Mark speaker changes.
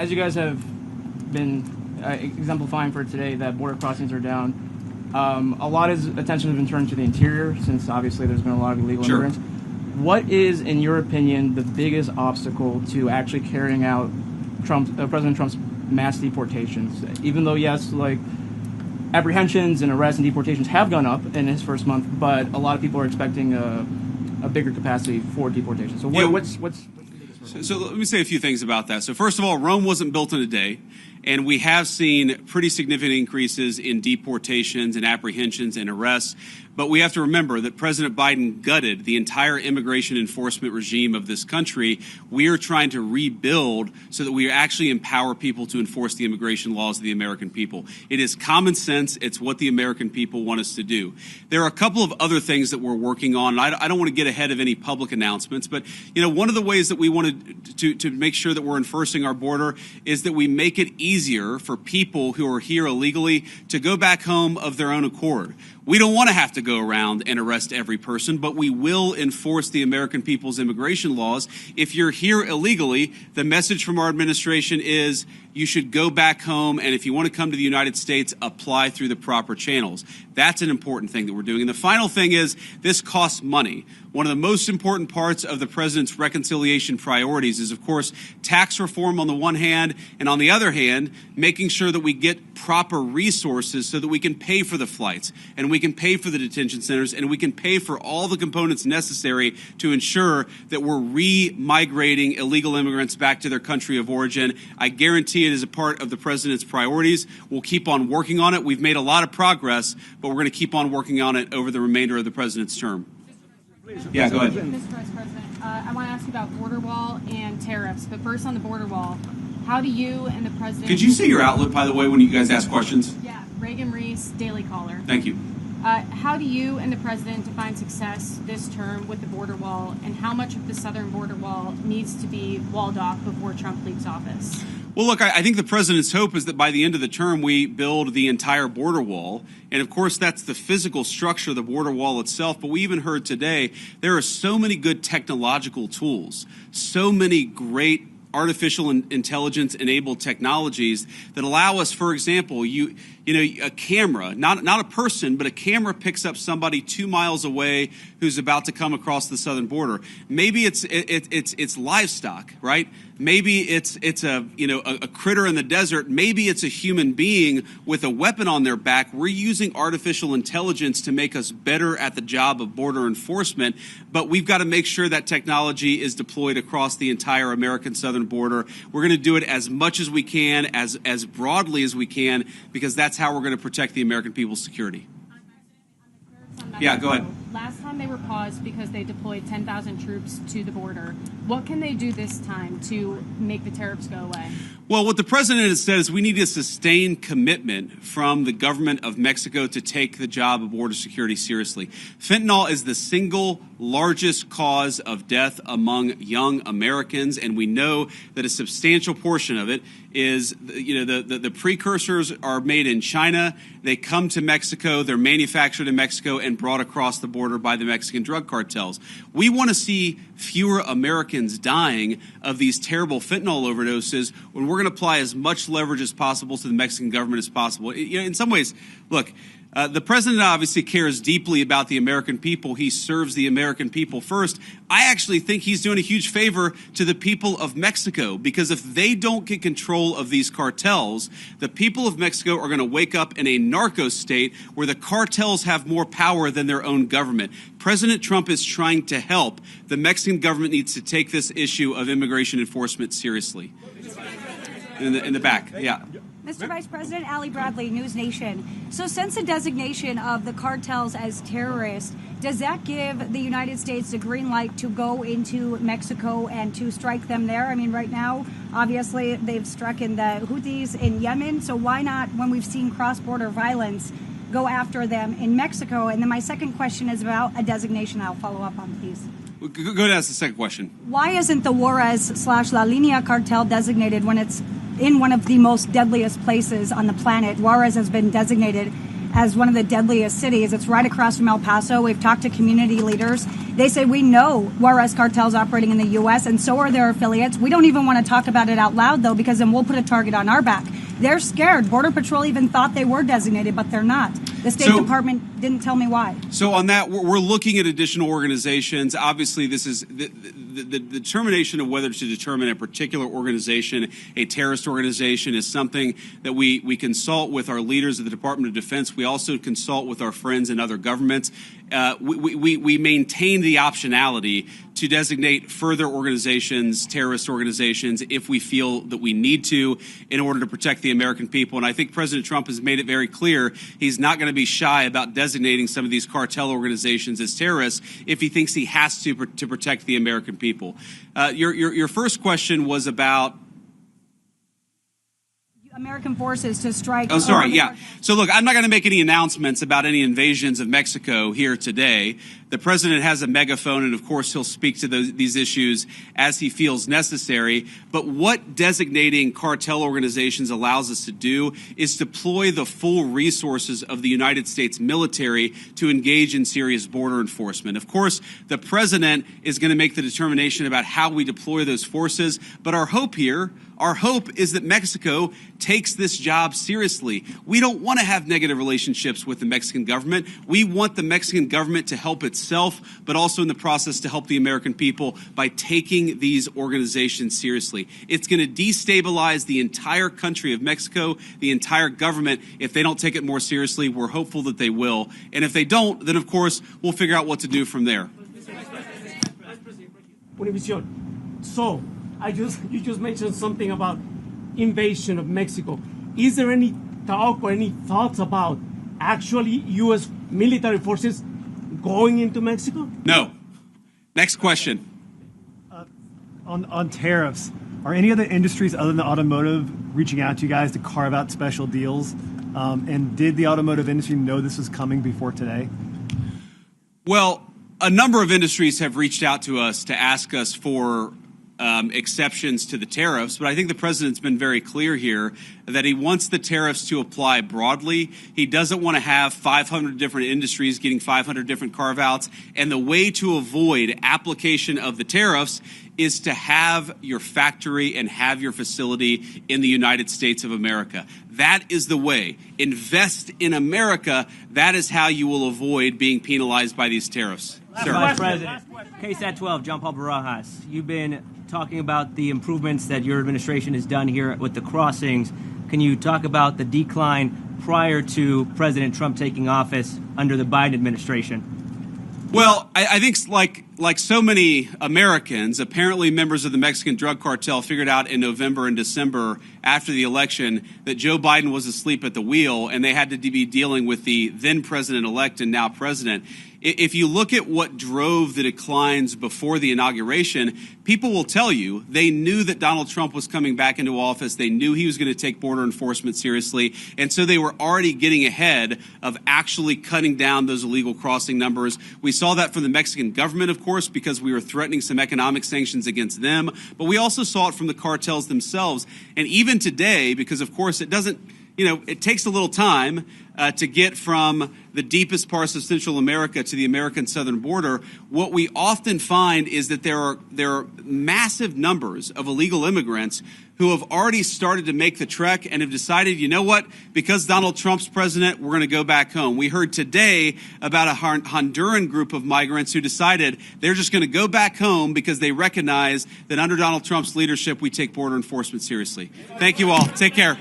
Speaker 1: as you guys have been exemplifying for today, that border crossings are down. A lot of attention has been turned to the interior, since obviously there's been a lot of illegal immigrants. What is, in your opinion, the biggest obstacle to actually carrying out President Trump's mass deportations? Even though, yes, like apprehensions and arrests and deportations have gone up in his first month, but a lot of people are expecting a bigger capacity for deportation. So what's the biggest hurdle?
Speaker 2: So let me say a few things about that. So first of all, Rome wasn't built in a day. And we have seen pretty significant increases in deportations and apprehensions and arrests. But we have to remember that President Biden gutted the entire immigration enforcement regime of this country. We are trying to rebuild so that we actually empower people to enforce the immigration laws of the American people. It is common sense. It's what the American people want us to do. There are a couple of other things that we're working on. And I don't want to get ahead of any public announcements, but one of the ways that we want to make sure that we're enforcing our border is that we make it easier for people who are here illegally to go back home of their own accord. We don't want to have to go around and arrest every person, but we will enforce the American people's immigration laws. If you're here illegally, the message from our administration is you should go back home, and if you want to come to the United States, apply through the proper channels. That's an important thing that we're doing. And the final thing is this costs money. One of the most important parts of the president's reconciliation priorities is, of course, tax reform on the one hand, and on the other hand, making sure that we get proper resources so that we can pay for the flights, and we can pay for the detention centers, and we can pay for all the components necessary to ensure that we're re-migrating illegal immigrants back to their country of origin. I guarantee it is a part of the president's priorities. We'll keep on working on it. We've made a lot of progress, but we're going to keep on working on it over the remainder of the president's term. Yeah, go ahead.
Speaker 3: Mr. Vice President, I want to ask you about border wall and tariffs. But first on the border wall, how do you and the president...
Speaker 2: Could you say your outlet, by the way, when you guys ask questions?
Speaker 3: Yeah, Reagan Reese, Daily Caller.
Speaker 2: Thank you.
Speaker 3: How do you and the president define success this term with the border wall, and how much of the southern border wall needs to be walled off before Trump leaves office?
Speaker 2: Well, look, I think the president's hope is that by the end of the term, we build the entire border wall. And, of course, that's the physical structure of the border wall itself. But we even heard today there are so many good technological tools, so many great artificial intelligence-enabled technologies that allow us, for example, a camera, not a person, but a camera picks up somebody 2 miles away who's about to come across the southern border. Maybe it's livestock, right? Maybe it's a critter in the desert. Maybe it's a human being with a weapon on their back. We're using artificial intelligence to make us better at the job of border enforcement, but we've got to make sure that technology is deployed across the entire American southern border. We're going to do it as much as we can, as broadly as we can, because that's how we're going to protect the American people's security. Yeah, go ahead.
Speaker 3: Last time they were paused because they deployed 10,000 troops to the border. What can they do this time to make the tariffs go away?
Speaker 2: Well, what the president has said is we need a sustained commitment from the government of Mexico to take the job of border security seriously. Fentanyl is the single largest cause of death among young Americans, and we know that a substantial portion of it is, the precursors are made in China. They come to Mexico, they're manufactured in Mexico and brought across the border by the Mexican drug cartels. We want to see fewer Americans dying of these terrible fentanyl overdoses when we're going to apply as much leverage as possible to the Mexican government as possible. In some ways, look, the president obviously cares deeply about the American people. He serves the American people first. I actually think he's doing a huge favor to the people of Mexico, because if they don't get control of these cartels, the people of Mexico are going to wake up in a narco state where the cartels have more power than their own government. President Trump is trying to help. The Mexican government needs to take this issue of immigration enforcement seriously. In the back, yeah.
Speaker 4: Mr. Vice President, Ali Bradley, News Nation. So since the designation of the cartels as terrorists, does that give the United States the green light to go into Mexico and to strike them there? I mean, right now, obviously, they've struck in the Houthis in Yemen. So why not, when we've seen cross-border violence, go after them in Mexico? And then my second question is about a designation. I'll follow up on, please.
Speaker 2: Go ahead and ask the second question.
Speaker 4: Why isn't the Juarez/La Línea cartel designated when it's in one of the most deadliest places on the planet? Juarez has been designated as one of the deadliest cities. It's right across from El Paso. We've talked to community leaders. They say we know Juarez cartel's operating in the U.S., and so are their affiliates. We don't even want to talk about it out loud, though, because then we'll put a target on our back. They're scared. Border Patrol even thought they were designated, but they're not. The State Department didn't tell me why.
Speaker 2: So on that, we're looking at additional organizations. Obviously, this is the determination of whether to determine a particular organization, a terrorist organization, is something that we consult with our leaders of the Department of Defense. We also consult with our friends in other governments. We maintain the optionality to designate further organizations, terrorist organizations, if we feel that we need to in order to protect the American people. And I think President Trump has made it very clear he's not going to be shy about designating some of these cartel organizations as terrorists if he thinks he has to protect the American people. Your first question was about
Speaker 4: American forces to strike.
Speaker 2: Oh, sorry. Yeah. So, look, I'm not going to make any announcements about any invasions of Mexico here today. The president has a megaphone, and of course, he'll speak to these issues as he feels necessary. But what designating cartel organizations allows us to do is deploy the full resources of the United States military to engage in serious border enforcement. Of course, the president is going to make the determination about how we deploy those forces. But our hope is that Mexico takes this job seriously. We don't want to have negative relationships with the Mexican government. We want the Mexican government to help itself, but also in the process to help the American people by taking these organizations seriously. It's going to destabilize the entire country of Mexico, the entire government, if they don't take it more seriously. We're hopeful that they will. And if they don't, then of course, we'll figure out what to do from there.
Speaker 5: So, you just mentioned something about invasion of Mexico. Is there any talk or any thoughts about actually U.S. military forces going into Mexico?
Speaker 2: No. Next question.
Speaker 6: On tariffs, are any other industries other than the automotive reaching out to you guys to carve out special deals? And did the automotive industry know this was coming before today?
Speaker 2: Well, a number of industries have reached out to us to ask us for exceptions to the tariffs, but I think the president's been very clear here that he wants the tariffs to apply broadly. He doesn't want to have 500 different industries getting 500 different carve-outs, and the way to avoid application of the tariffs is to have your factory and have your facility in the United States of America. That is the way. Invest in America. That is how you will avoid being penalized by these tariffs.
Speaker 7: Vice President, KSAT 12, John Paul Barajas. You've been talking about the improvements that your administration has done here with the crossings. Can you talk about the decline prior to President Trump taking office under the Biden administration?
Speaker 2: Well, I think like so many Americans, apparently members of the Mexican drug cartel figured out in November and December after the election that Joe Biden was asleep at the wheel and they had to be dealing with the then president-elect and now president. If you look at what drove the declines before the inauguration, people will tell you they knew that Donald Trump was coming back into office. They knew he was going to take border enforcement seriously. And so they were already getting ahead of actually cutting down those illegal crossing numbers. We saw that from the Mexican government, of course, because we were threatening some economic sanctions against them. But we also saw it from the cartels themselves. And even today, because, of course, it takes a little time to get from the deepest parts of Central America to the American southern border. What we often find is that there are massive numbers of illegal immigrants who have already started to make the trek and have decided, you know what, because Donald Trump's president, we're going to go back home. We heard today about a Honduran group of migrants who decided they're just going to go back home because they recognize that under Donald Trump's leadership, we take border enforcement seriously. Thank you all. Take care.